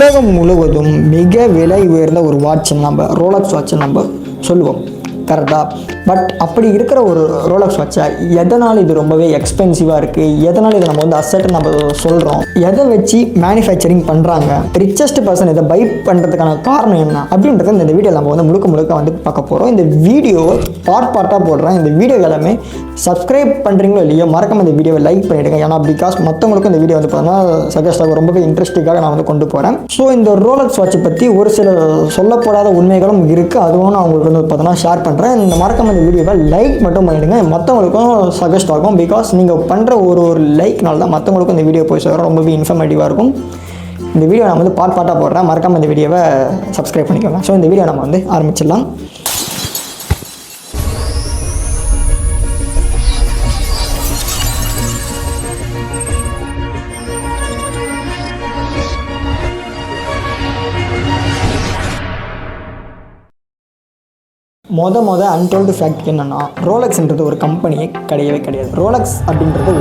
உலகம் முழுவதும் மிக விலை உயர்ந்த ஒரு வாட்ச் நம்ம ரோலக்ஸ் வாட்ச் நம்ம சொல்லுவோம், கரெக்டாக? பட் அப்படி இருக்கிற ஒரு ரோலக்ஸ் வாட்சை எதனால் இது ரொம்பவே எக்ஸ்பென்சிவாக இருக்குது, எதனால் இதை நம்ம வந்து அசெட் நம்ம சொல்கிறோம், எதை வச்சு மேனுஃபேக்சரிங் பண்ணுறாங்க, ரிச்சஸ்ட் பர்சன் இதை பை பண்ணுறதுக்கான காரணம் என்ன அப்படின்றத இந்த வீடியோ நம்ம வந்து முழுக்க வந்து பார்க்க போகிறோம். இந்த வீடியோ பார்ட்டாக போடுறேன். இந்த வீடியோ எல்லாமே சப்ஸ்கிரைப் பண்ணுறீங்களோ இல்லையோ மறக்காம இந்த வீடியோவை லைக் பண்ணிவிடுங்க. ஏன்னா பிகாஸ் மற்றவங்களுக்கும் இந்த வீடியோ வந்து பார்த்தீங்கன்னா சஜஸ்டாக ரொம்பவே இன்ட்ரெஸ்டிங்காக நான் வந்து கொண்டு போகிறேன். ஸோ இந்த ரோலக்ஸ் வாட்சை பற்றி ஒரு சில சொல்லப்படாத உண்மைகளும் இருக்குது, அதுவும் நான் உங்களுக்கு வந்து பார்த்தீங்கன்னா ஷேர் பண்ணுறேன். இந்த மறக்காம இந்த வீடியோவை லைக் மட்டும் பண்ணிடுங்க, மற்றவங்களுக்கும் சஜஸ்ட் ஆகும். பிகாஸ் நீங்கள் பண்ணுற ஒரு லைக்னால தான் மற்றவங்களுக்கும் இந்த வீடியோ போய் சேரும், ரொம்பவே இன்ஃபர்மேட்டிவாக இருக்கும். இந்த வீடியோ நான் வந்து பார்ட்டாக போடுறேன், மறக்காம இந்த வீடியோவை சப்ஸ்கிரைப் பண்ணிக்கோங்க. ஸோ இந்த வீடியோ நம்ம வந்து ஆரம்பிச்சிடலாம். மொத அன்டோல்டு ஃபேக்ட் என்னென்னா, ரோலக்ஸ்ன்றது ஒரு கம்பெனியே கிடையாது. ரோலக்ஸ் அப்படின்றது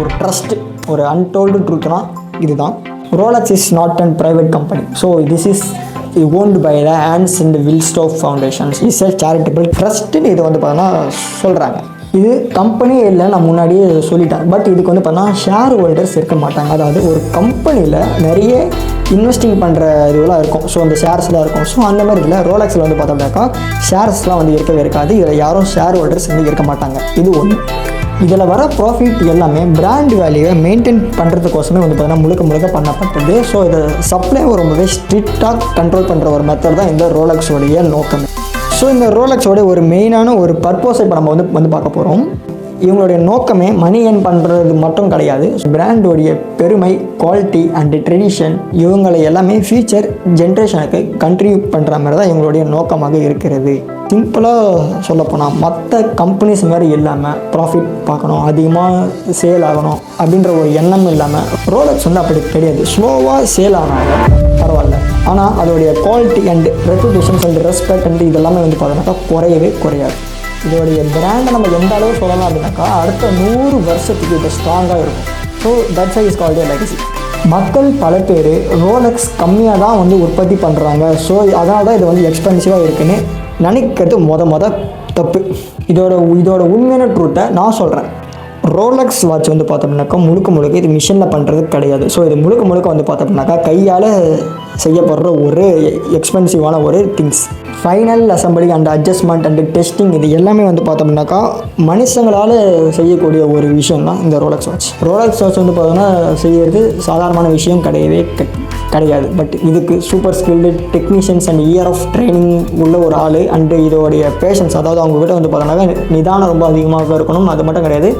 ஒரு ட்ரஸ்ட், ஒரு அன்டோல்டு ட்ரூத்னா இதுதான். Rolex is not and private company. So this is owned by the Hans and Wilsdorf foundations is a charitable ட்ரஸ்ட்டுன்னு இதை வந்து பார்த்தீங்கன்னா சொல்கிறாங்க. இது கம்பெனியே இல்லை, நான் முன்னாடியே சொல்லிட்டேன். பட் இதுக்கு வந்து பார்த்தீங்கன்னா ஷேர் ஹோல்டர்ஸ் இருக்க மாட்டாங்க. அதாவது ஒரு கம்பெனியில் நிறைய இன்வெஸ்டிங் பண்ணுற இதுவெல்லாம் இருக்கும். ஸோ அந்த ஷேர்ஸ்லாம் இருக்கும். ஸோ அந்த மாதிரி இல்லை, ரோலக்ஸில் வந்து பார்த்தோம்னாக்கா ஷேர்ஸ்லாம் வந்து இருக்கவே இருக்காது. இதில் யாரும் ஷேர் ஹோல்டர்ஸ் வந்து இருக்க மாட்டாங்க. இது ஒன்று. இதில் வர ப்ராஃபிட் எல்லாமே பிராண்ட் வேல்யூவை மெயின்டைன் பண்ணுறதுக்கோசமே வந்து பார்த்தீங்கன்னா முழுக்க பண்ணப்பட்டது. ஸோ இதை சப்ளை ரொம்பவே ஸ்ட்ரிக்டாக கண்ட்ரோல் பண்ணுற ஒரு மெத்தட் தான் இந்த ரோலக்ஸோடைய நோக்கம். ஸோ இந்த ரோலக்ஸோட ஒரு மெயினான ஒரு பர்பஸை இப்போ நம்ம வந்து பார்க்க போகிறோம். இவங்களுடைய நோக்கமே மணி ஏர்ன் பண்ணுறது மட்டும் கிடையாது. பிராண்டோடைய பெருமை, குவாலிட்டி அண்ட் ட்ரெடிஷன் இவங்களை எல்லாமே ஃபியூச்சர் ஜென்ரேஷனுக்கு கண்டினியூ பண்ணுற மாதிரி தான் இவங்களுடைய நோக்கமாக இருக்கிறது. சிம்பிளாக சொல்லப்போனால் மற்ற கம்பெனிஸ் மாதிரி இல்லாமல் ப்ராஃபிட் பார்க்கணும், அதிகமாக சேல் ஆகணும் அப்படின்ற ஒரு எண்ணம் இல்லாமல் ரோலக்ஸ் வந்து அப்படி கிடையாது. ஸ்லோவாக சேல் ஆனாலும் பரவாயில்ல, ஆனால் அதோடைய quality and reputations and respect and இதெல்லாமே வந்து பார்த்தோன்னாக்கா குறையாது. இதோடைய பிராண்டை நம்ம எந்த அளவு சொல்லலாம் அப்படின்னாக்கா அடுத்த 100 வருஷத்துக்கு இது ஸ்ட்ராங்காக இருக்கும். So that's is called a legacy. மக்கள் பல பேர் ரோலக்ஸ் கம்மியாக தான் வந்து உற்பத்தி பண்ணுறாங்க, ஸோ அதனால தான் இது வந்து எக்ஸ்பென்சிவாக இருக்குன்னு நினைக்கிறது மொத தப்பு. இதோட உண்மையான ட்ரூத்தை நான் சொல்கிறேன். ரோலக்ஸ் வாட்ச் வந்து பார்த்தோம்னாக்கா முழுக்க இது மிஷினில் பண்ணுறது கிடையாது. ஸோ இது முழுக்க வந்து பார்த்தோம்னாக்கா கையால் செய்யப்படுற ஒரு எக்ஸ்பென்சிவான ஒரு things. Final assembly and adjustment and testing இது எல்லாமே வந்து பார்த்தோம்னாக்கா மனுஷங்களால் செய்யக்கூடிய ஒரு விஷயம் தான் இந்த ரோலக்ஸ் வாட்ச். ரோலக்ஸ் வாட்ச் வந்து பார்த்தோன்னா செய்கிறது சாதாரணமான விஷயம் கிடையாது. பட் இதுக்கு super skilled technicians and year of training உள்ள ஒரு ஆள் அண்டு இதோடைய பேஷன்ஸ், அதாவது அவங்ககிட்ட வந்து பார்த்தோம்னாக்கா நிதானம் ரொம்ப அதிகமாக இருக்கணும். அது மட்டும் கிடையாது,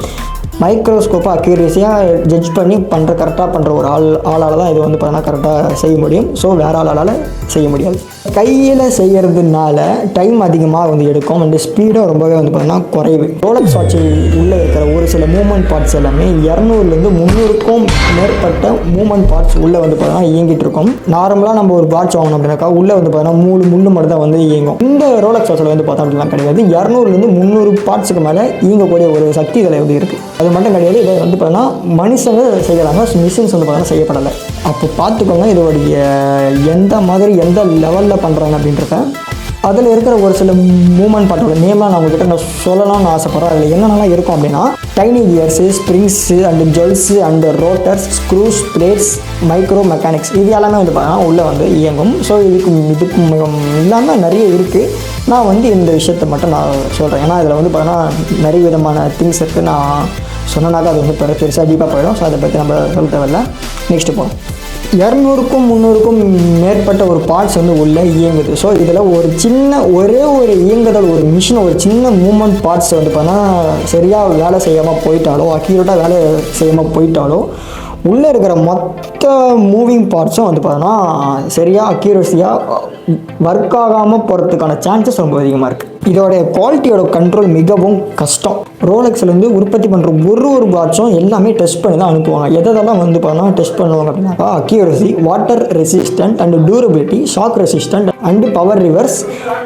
மைக்ரோஸ்கோப்பை அக்யூரேசியாக ஜட்ஜ் பண்ணி கரெக்டாக பண்ணுற ஒரு ஆளால் தான் இது வந்து பார்த்தீங்கன்னா கரெக்டாக செய்ய முடியும். ஸோ வேறு ஆளால் செய்ய முடியாது. கையில் செய்கிறதுனால டைம் அதிகமாக வந்து எடுக்கும் அண்ட் ஸ்பீடாக ரொம்பவே வந்து பார்த்தீங்கன்னா குறைவு. ரோலக்ஸ் வாட்சில் உள்ளே இருக்கிற ஒரு சில மூவ்மெண்ட் பார்ட்ஸ் எல்லாமே 200லேருந்து 300க்கும் மேற்பட்ட மூவ்மெண்ட் பார்ட்ஸ் உள்ளே வந்து பார்த்தீங்கன்னா இயங்கிட்டு இருக்கும். நார்மலாக நம்ம ஒரு வாட்ச் வாங்கணும் அப்படின்னாக்கா உள்ளே வந்து பார்த்தீங்கன்னா முள்ளு மட்டும் தான் வந்து இயங்கும். இந்த ரோலக்ஸ் வாட்சில் வந்து பார்த்தோம் அப்படிலாம் கிடையாது. 200லேருந்து 300 பார்ட்ஸுக்கு மேலே இயங்கக்கூடிய ஒரு சக்தி இதில் வந்து இருக்குது. அது மட்டும் கிடையாது, இதை வந்து பார்த்தீங்கன்னா மனுஷங்க செய்கிறாங்க, மிஷின்ஸ் வந்து பார்த்தீங்கன்னா செய்யப்படலை. அப்போ பார்த்துக்கோங்க இதோடைய எந்த லெவலில் பண்ணுறாங்க அப்படின்றத. அதில் இருக்கிற ஒரு சில மூவ்மெண்ட் பார்ட்டோட நேம்லாம் நான் உங்ககிட்ட நான் சொல்லலாம்னு ஆசைப்பட்றேன். அதில் என்னென்னலாம் இருக்கும் அப்படின்னா tiny gears, springs and jewels and rotors, screws, blades, micro mechanics இது எல்லாமே வந்து பார்த்தீங்கன்னா உள்ளே வந்து இயங்கும். ஸோ இதுக்கு இல்லாமல் நிறைய இருக்குது. நான் வந்து இந்த விஷயத்தை மட்டும் நான் சொல்கிறேன். ஏன்னா இதில் வந்து பார்த்தீங்கன்னா நிறைய விதமான திங்ஸ் இருக்குது. நான் சொன்னனாக்கா அது வந்து பெருசாக டீப்பாக போயிடும். ஸோ அதை பற்றி நம்ம சொல்ல தேவையில்லை. நெக்ஸ்ட்டு போகலாம். 200க்கும் 300க்கும் மேற்பட்ட ஒரு பார்ட்ஸ் வந்து உள்ளே இயங்குது. ஸோ இதில் ஒரே ஒரு இயங்குதல், ஒரு மிஷின், ஒரு சின்ன மூவ்மெண்ட் பார்ட்ஸ் வந்து பார்த்தீங்கன்னா சரியாக வேலை செய்யாமல் போயிட்டாலோ, அக்யூரேட்டாக வேலை செய்யாமல் போயிட்டாலோ உள்ளே இருக்கிற மொத்த மூவிங் பார்ட்ஸும் வந்து பார்த்தோன்னா சரியாக அக்யூரஸியாக ஒர்க் ஆகாமல் போகிறதுக்கான சான்சஸ் ரொம்ப அதிகமாக இருக்குது. இதோட குவாலிட்டியோட கண்ட்ரோல் மிகவும் கஷ்டம். ரோலெக்ஸ்லேருந்து உற்பத்தி பண்ணுற ஒரு வாட்சும் எல்லாமே டெஸ்ட் பண்ணி தான் அனுப்புவாங்க. எதெல்லாம் வந்து பார்த்தா டெஸ்ட் பண்ணுவாங்க அப்படின்னாக்கா accuracy, water resistant and durability, shock resistant and power reverse,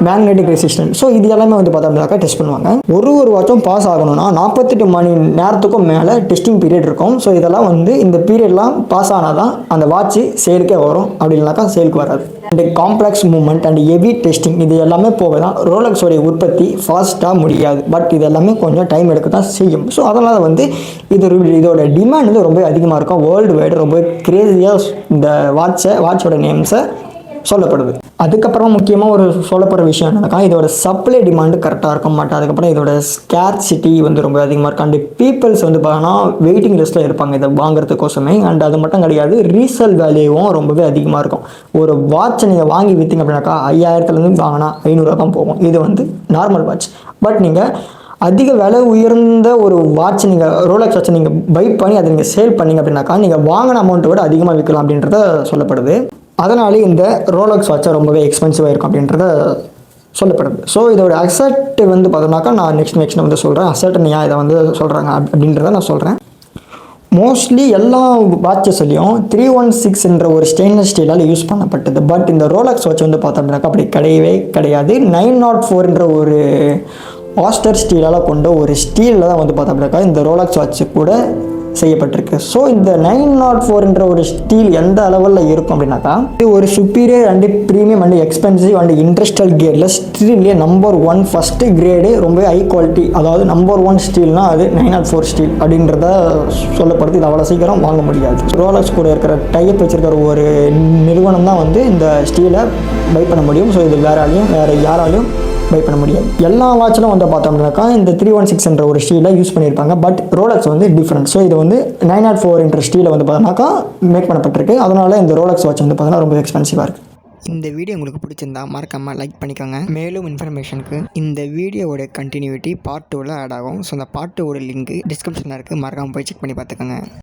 magnetic resistant. So இது எல்லாமே வந்து பார்த்தோம்னாக்கா டெஸ்ட் பண்ணுவாங்க. ஒரு வாட்சும் பாஸ் ஆகணும்னா 48 மணி நேரத்துக்கும் மேலே டெஸ்டிங் பீரியட் இருக்கும். ஸோ இதெல்லாம் வந்து இந்த பீரியட்லாம் பாஸ் ஆனால் தான் அந்த வாட்ச் சேலுக்கே வரும், அப்படி இல்லைனாக்கா சேலுக்கு வராது. And complex movement and heavy testing இது எல்லாமே போக தான் ரோலெக்ஸோடைய உற்பத்தி ஃபாஸ்ட்டாக முடியாது. பட் இது எல்லாமே கொஞ்சம் டைம் எடுக்க தான் செய்யும். ஸோ அதனால் வந்து இதோட டிமாண்ட் வந்து ரொம்ப அதிகமாக இருக்கும். வேர்ல்டு வைடு ரொம்ப கிரேசியாக இந்த வாட்சோட நேம்ஸை சொல்லப்படுது. அதுக்கப்புறம் முக்கியமாக ஒரு சொல்லப்படுற விஷயம் என்னன்னாக்கா இதோட சப்ளை டிமாண்டு கரெக்டாக இருக்க மாட்டேன். அதுக்கப்புறம் இதோட ஸ்கேர்சிட்டி வந்து ரொம்ப அதிகமாக இருக்கும். அண்ட் பீப்புள்ஸ் வந்து பார்த்தோன்னா வெயிட்டிங் லிஸ்ட்டில் இருப்பாங்க இதை வாங்குறதுக்கோசமே. அண்ட் அது மட்டும் கிடையாது, ரீசேல் வேல்யூவும் ரொம்பவே அதிகமாக இருக்கும். ஒரு வாட்சை நீங்கள் வாங்கி விற்றீங்க அப்படின்னாக்கா 5000லேருந்து வாங்கினா 500 தான் போகும். இது வந்து நார்மல் வாட்ச். பட் நீங்கள் அதிக விலை உயர்ந்த ஒரு வாட்ச் நீங்கள் ரோலெக்ஸ் வாட்சை நீங்கள் பை பண்ணி அதை நீங்கள் சேல் பண்ணிங்க அப்படின்னாக்கா நீங்கள் வாங்கின அமௌண்ட்டை விட அதிகமாக விற்கலாம் அப்படின்றத சொல்லப்படுது. அதனாலே இந்த ரோலெக்ஸ் வாட்சை ரொம்பவே எக்ஸ்பென்சிவாக இருக்கும் அப்படின்றத சொல்லப்படுது. ஸோ இதோட அசெட் வந்து பார்த்தோம்னாக்கா நான் நெக்ஸ்ட் வந்து சொல்கிறேன். அசெட் ஏன் இதை வந்து சொல்கிறாங்க அப்படின்றத நான் சொல்கிறேன். மோஸ்ட்லி எல்லா வாட்சஸ்லையும் 316 ஒரு ஸ்டெயின்லெஸ் ஸ்டீலால் யூஸ் பண்ணப்பட்டது. பட் இந்த ரோலெக்ஸ் வாட்ச் வந்து பார்த்தோம்னாக்கா அப்படி கிடையவே கிடையாது. 904 ஒரு ஆஸ்டர் ஸ்டீலால் கொண்ட ஒரு ஸ்டீலில் தான் வந்து பார்த்தோம்னாக்கா இந்த ரோலெக்ஸ் வாட்ச் கூட செய்யப்பட்டிருக்கு. ஸோ இந்த 904 ஒரு ஸ்டீல் எந்த அளவில் இருக்கும் அப்படின்னாக்கா இது ஒரு superior and premium and expensive and industrial கிரேடில் ஸ்டீல்லே நம்பர் 1 ஃபஸ்ட்டு கிரேடு ரொம்ப ஹை குவாலிட்டி. அதாவது நம்பர் 1 ஸ்டீல்னால் அது 904 ஸ்டீல் அப்படின்றத சொல்லப்படுது. இது அவ்வளோ சீக்கிரம் வாங்க முடியாது. ரோலெக்ஸ் கூட இருக்கிற டைப் வச்சிருக்கிற ஒரு நிறுவனம் தான் வந்து இந்த ஸ்டீலை பை பண்ண முடியும். ஸோ இது வேறு யாராலையும் பை பண்ண முடியாது. எல்லா வாட்சிலும் வந்து பார்த்தோம்னாக்கா இந்த 316 ஒரு ஸ்டீலை யூஸ் பண்ணியிருப்பாங்க. பட் ரோலெக்ஸ் வந்து டிஃப்ரெண்ட். ஸோ இது வந்து 904 ஸ்டீலை வந்து பார்த்தோம்னாக்கா மேக் பண்ணப்பட்டிருக்கு. அதனால இந்த ரோலெக்ஸ் வாட்ச் வந்து பார்த்தோன்னா ரொம்ப எக்ஸ்பென்சிவாக இருக்குது. இந்த வீடியோ உங்களுக்கு பிடிச்சிருந்தா மறக்காமல் லைக் பண்ணிக்கோங்க. மேலும் இன்ஃபர்மேஷனுக்கு இந்த வீடியோவோட கண்டினியூட்டி பார்ட் 2ல் ஆட் ஆகும். ஸோ அந்த பார்ட் 2 லிங்க் டிஸ்கிரிப்ஷனில் இருக்குது, மறக்காமல் போய் செக் பண்ணி பார்த்துக்கோங்க.